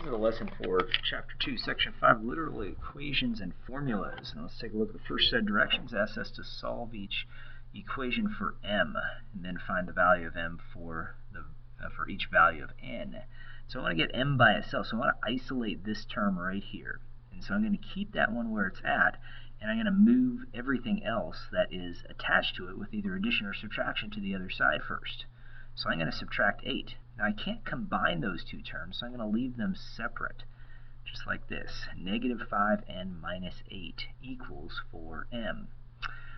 This is a lesson for Chapter 2, Section 5, Literal Equations and Formulas. And let's take a look at the first set of directions. It asks us to solve each equation for m, and then find the value of m for each value of n. So I want to get m by itself, so I want to isolate this term right here. And so I'm going to keep that one where it's at, and I'm going to move everything else that is attached to it with either addition or subtraction to the other side first. So I'm going to subtract 8. Now I can't combine those two terms, so I'm going to leave them separate, just like this. Negative 5n minus 8 equals 4m.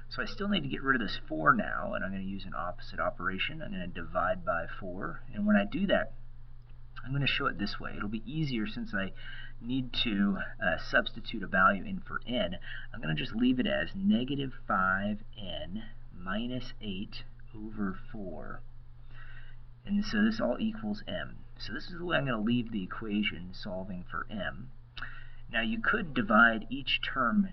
So I still need to get rid of this 4 now, and I'm going to use an opposite operation. I'm going to divide by 4, and when I do that, I'm going to show it this way. It'll be easier since I need to substitute a value in for n. I'm going to just leave it as negative 5n minus 8 over 4. And so this all equals m. So this is the way I'm going to leave the equation solving for m. Now you could divide each term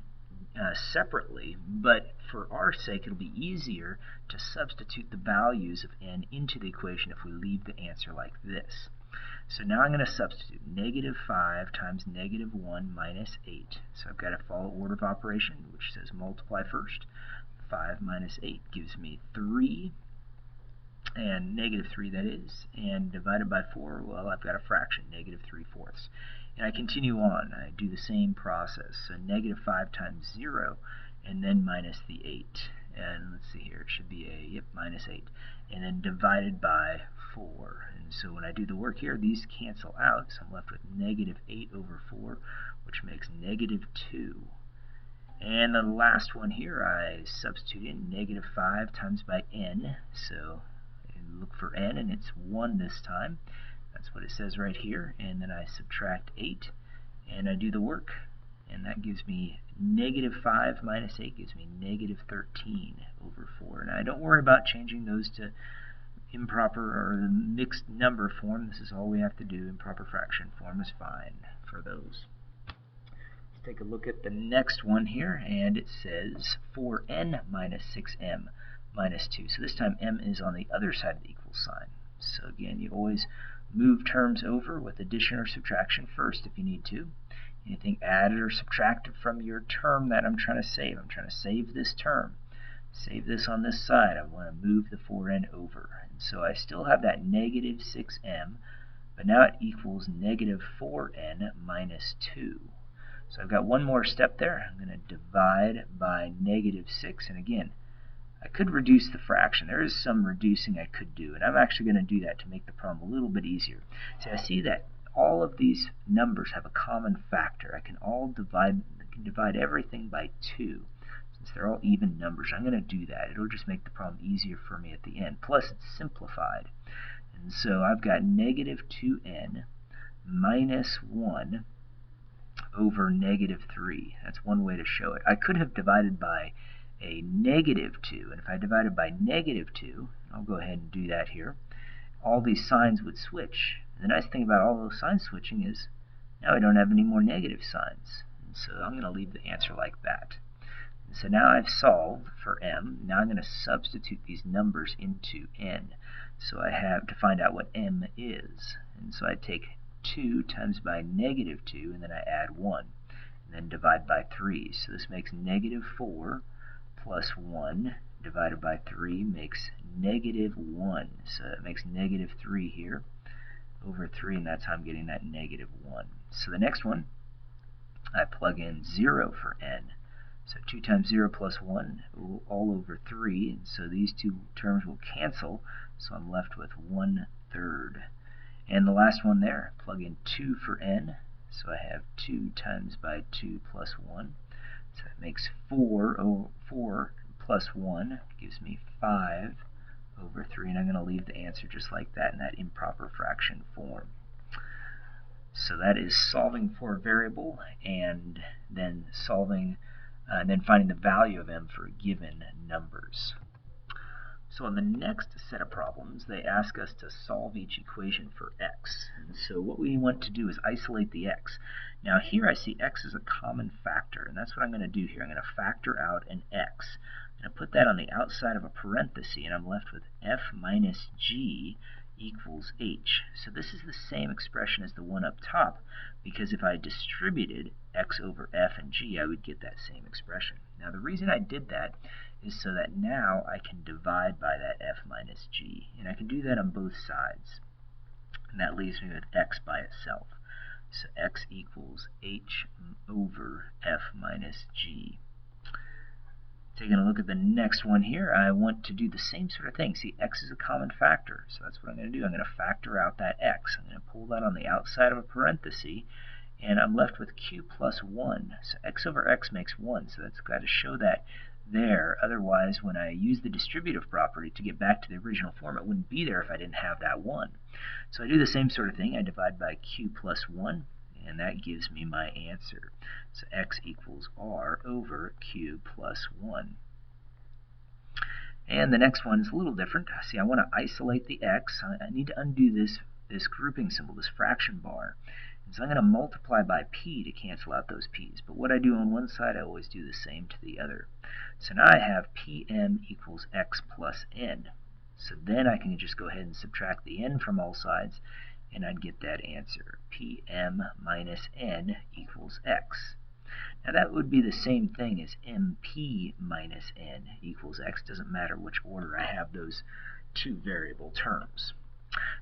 separately, but for our sake it'll be easier to substitute the values of n into the equation if we leave the answer like this. So now I'm going to substitute negative 5 times negative 1 minus 8. So I've got to follow order of operation, which says multiply first. 5 minus 8 gives me 3. And negative 3 that is, and divided by 4, well, I've got a fraction, negative 3/4. And I continue on. I do the same process. So negative 5 times 0, and then minus the 8. And let's see here, it should be minus 8. And then divided by 4. And so when I do the work here, these cancel out, so I'm left with negative 8 over 4, which makes negative 2. And the last one here, I substitute in negative 5 times by n, so look for n, and it's 1 this time. That's what it says right here. And then I subtract 8, and I do the work. And that gives me negative 5 minus 8 gives me negative 13 over 4. Now, don't worry about changing those to improper or mixed number form. This is all we have to do. Improper fraction form is fine for those. Let's take a look at the next one here, and it says 4n minus 6m. minus 2. So this time m is on the other side of the equal sign. So again, you always move terms over with addition or subtraction first if you need to. Anything added or subtracted from your term that I'm trying to save. I'm trying to save this term. Save this on this side. I want to move the 4n over. And so I still have that negative 6m, but now it equals negative 4n minus 2. So I've got one more step there. I'm going to divide by negative 6, and again, I could reduce the fraction. There is some reducing I could do, and I'm actually going to do that to make the problem a little bit easier. So I see that all of these numbers have a common factor. I can divide everything by 2. Since they're all even numbers, I'm going to do that. It'll just make the problem easier for me at the end. Plus, it's simplified. And so I've got negative 2n minus 1 over negative 3. That's one way to show it. I could have divided by a negative 2, and if I divided by negative 2, I'll go ahead and do that here, all these signs would switch. And the nice thing about all those signs switching is now I don't have any more negative signs. And so I'm going to leave the answer like that. And so now I've solved for m. Now I'm going to substitute these numbers into n. So I have to find out what m is. And so I take 2 times by negative 2, and then I add 1, and then divide by 3. So this makes negative 4 plus 1 divided by 3 makes negative 1. So that makes negative 3 here over 3, and that's how I'm getting that negative 1. So the next one, I plug in 0 for n. So 2 times 0 plus 1, all over 3, and so these two terms will cancel, so I'm left with 1/3. And the last one there, plug in 2 for n, so I have 2 times by 2 plus 1. So that makes 4 plus 1 gives me 5 over 3, and I'm going to leave the answer just like that in that improper fraction form. So that is solving for a variable and then finding the value of m for given numbers. So in the next set of problems, they ask us to solve each equation for x. And so what we want to do is isolate the x. Now here I see x as a common factor, and that's what I'm going to do here. I'm going to factor out an x. I'm going to put that on the outside of a parenthesis, and I'm left with f minus g equals h. So this is the same expression as the one up top, because if I distributed x over f and g, I would get that same expression. Now the reason I did that is so that now I can divide by that f minus g, and I can do that on both sides. And that leaves me with x by itself. So x equals h over f minus g. Taking a look at the next one here, I want to do the same sort of thing. See, x is a common factor, so that's what I'm going to do. I'm going to factor out that x. I'm going to pull that on the outside of a parenthesis, and I'm left with q plus 1. So x over x makes 1, so that's got to show that there. Otherwise, when I use the distributive property to get back to the original form, it wouldn't be there if I didn't have that 1. So I do the same sort of thing. I divide by q plus 1, and that gives me my answer. So x equals r over q plus 1. And the next one is a little different. See, I want to isolate the x. I need to undo this grouping symbol, this fraction bar. And so I'm going to multiply by p to cancel out those p's. But what I do on one side, I always do the same to the other. So now I have pm equals x plus n. So then I can just go ahead and subtract the n from all sides, and I'd get that answer. Pm minus n equals x. Now that would be the same thing as mp minus n equals x. Doesn't matter which order I have those two variable terms.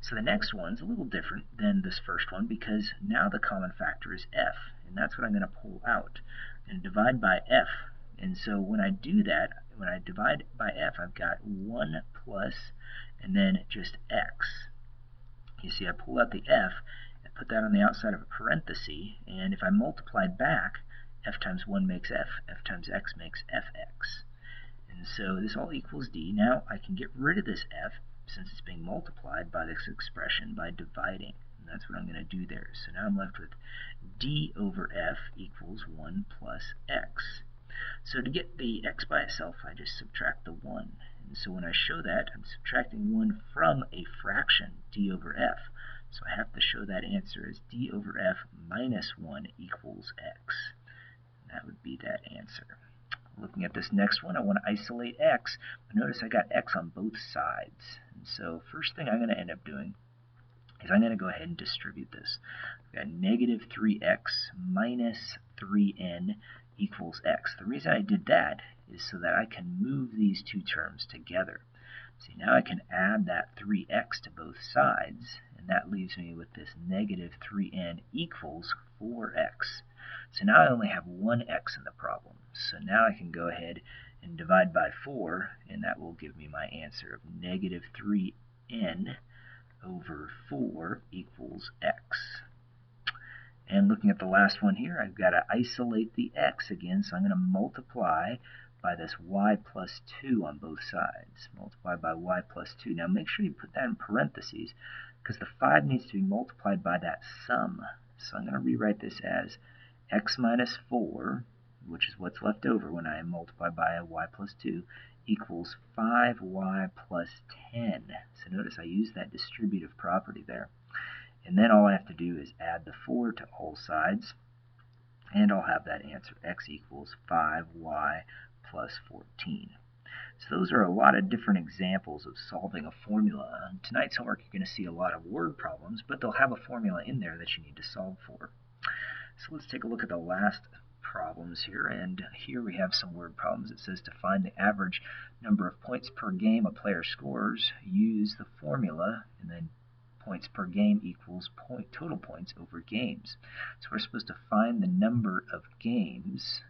So the next one's a little different than this first one, because now the common factor is f, and that's what I'm going to pull out and divide by f. And so when I do that, when I divide by f, I've got 1 plus and then just x. You see, I pull out the f and put that on the outside of a parenthesis, and if I multiply back, f times 1 makes f, f times x makes fx. And so this all equals d. Now I can get rid of this f, since it's being multiplied by this expression, by dividing. And that's what I'm going to do there. So now I'm left with d over f equals 1 plus x. So to get the x by itself, I just subtract the 1. And so when I show that, I'm subtracting 1 from a fraction, d over f. So I have to show that answer as d over f minus 1 equals x. And that would be that answer. Looking at this next one, I want to isolate x, but notice I got x on both sides. And so first thing I'm going to end up doing is I'm going to go ahead and distribute this. I've got negative 3x minus 3n equals x. The reason I did that is so that I can move these two terms together. See, now I can add that 3x to both sides, and that leaves me with this negative 3n equals 4x. So now I only have one x in the problem. So now I can go ahead and divide by 4, and that will give me my answer of negative 3n over 4 equals x. And looking at the last one here, I've got to isolate the x again, so I'm going to multiply by this y plus 2 on both sides. Multiply by y plus 2. Now make sure you put that in parentheses, because the 5 needs to be multiplied by that sum. So I'm going to rewrite this as x minus 4, which is what's left over when I multiply by a y plus 2, equals 5y plus 10. So notice I use that distributive property there. And then all I have to do is add the 4 to all sides, and I'll have that answer, x equals 5y plus 14. So those are a lot of different examples of solving a formula. In tonight's homework, you're going to see a lot of word problems, but they'll have a formula in there that you need to solve for. So let's take a look at the last problems here, and here we have some word problems. It says to find the average number of points per game a player scores, use the formula, and then points per game equals total points over games. So we're supposed to find the number of games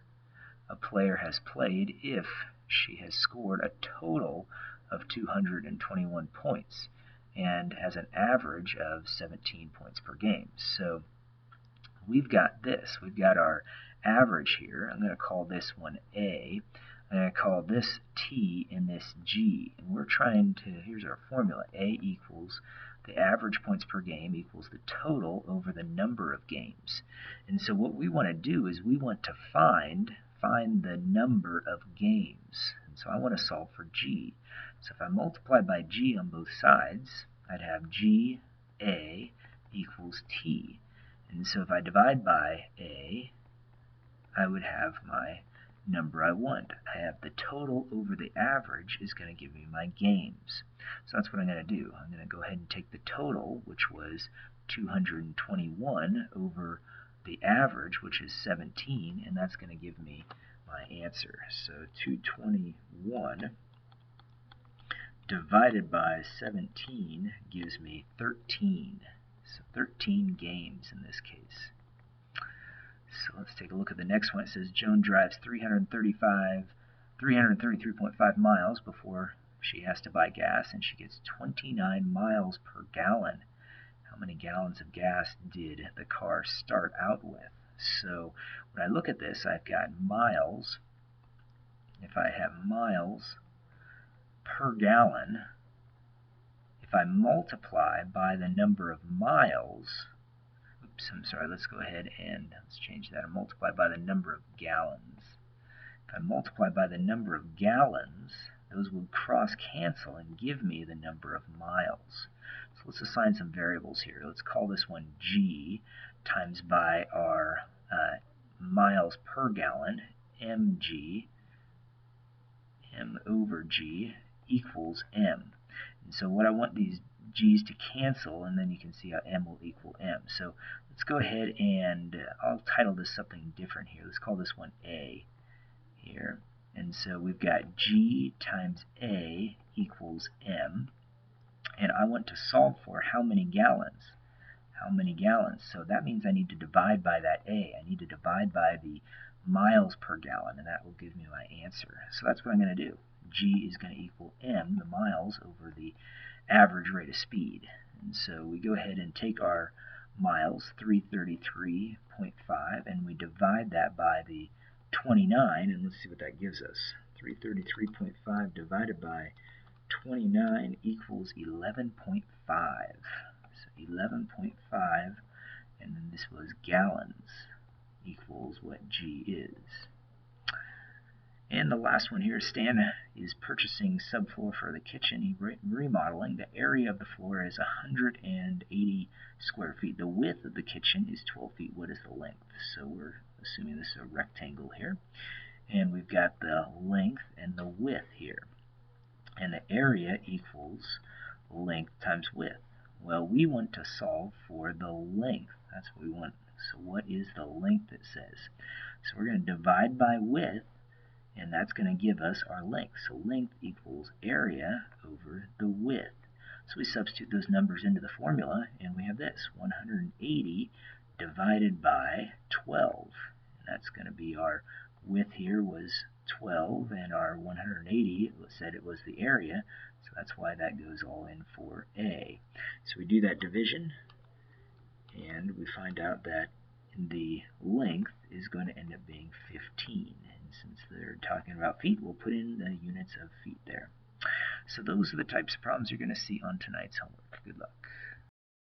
a player has played if she has scored a total of 221 points and has an average of 17 points per game. So we've got this. We've got our average here. I'm going to call this one A. I'm going to call this T and this G. And we're trying to, here's our formula. A equals the average points per game equals the total over the number of games. And so what we want to do is we want to find the number of games. And so I want to solve for G. So if I multiply by G on both sides, I'd have G A equals T. And so if I divide by A, I would have my number I want. I have the total over the average is going to give me my games. So that's what I'm going to do. I'm going to go ahead and take the total, which was 221, over the average, which is 17, and that's going to give me my answer. So 221 divided by 17 gives me 13. So 13 games in this case. So let's take a look at the next one. It says Joan drives 333.5 miles before she has to buy gas, and she gets 29 miles per gallon. How many gallons of gas did the car start out with? So when I look at this, I've got miles. If I have miles per gallon, if I multiply by the number of miles, let's go ahead and let's change that and multiply by the number of gallons. If I multiply by the number of gallons, those will cross cancel and give me the number of miles. So let's assign some variables here. Let's call this one G times by our miles per gallon, mg, m over g equals m. And so what I want these g's to cancel, and then you can see how m will equal m. So let's go ahead and I'll title this something different here. Let's call this one A here. And so we've got G times A equals M. And I want to solve for how many gallons? How many gallons? So that means I need to divide by that A. I need to divide by the miles per gallon, and that will give me my answer. So that's what I'm going to do. G is going to equal M, the miles, over the average rate of speed. And so we go ahead and take our miles, 333.5, and we divide that by the 29, and let's see what that gives us. 333.5 divided by 29 equals 11.5. So 11.5, and then this was gallons, equals what G is. And the last one here, Stan is purchasing subfloor for the kitchen. He's remodeling. The area of the floor is 180 square feet. The width of the kitchen is 12 feet. What is the length? So we're assuming this is a rectangle here. And we've got the length and the width here. And the area equals length times width. Well, we want to solve for the length. That's what we want. So what is the length, it says? So we're going to divide by width, and that's going to give us our length. So length equals area over the width. So we substitute those numbers into the formula, and we have this, 180 divided by 12. And that's going to be our width here was 12, and our 180 said it was the area, so that's why that goes all in for A. So we do that division, and we find out that the length is going to end up being 15. And since they're talking about feet, we'll put in the units of feet there. So those are the types of problems you're going to see on tonight's homework. Good luck.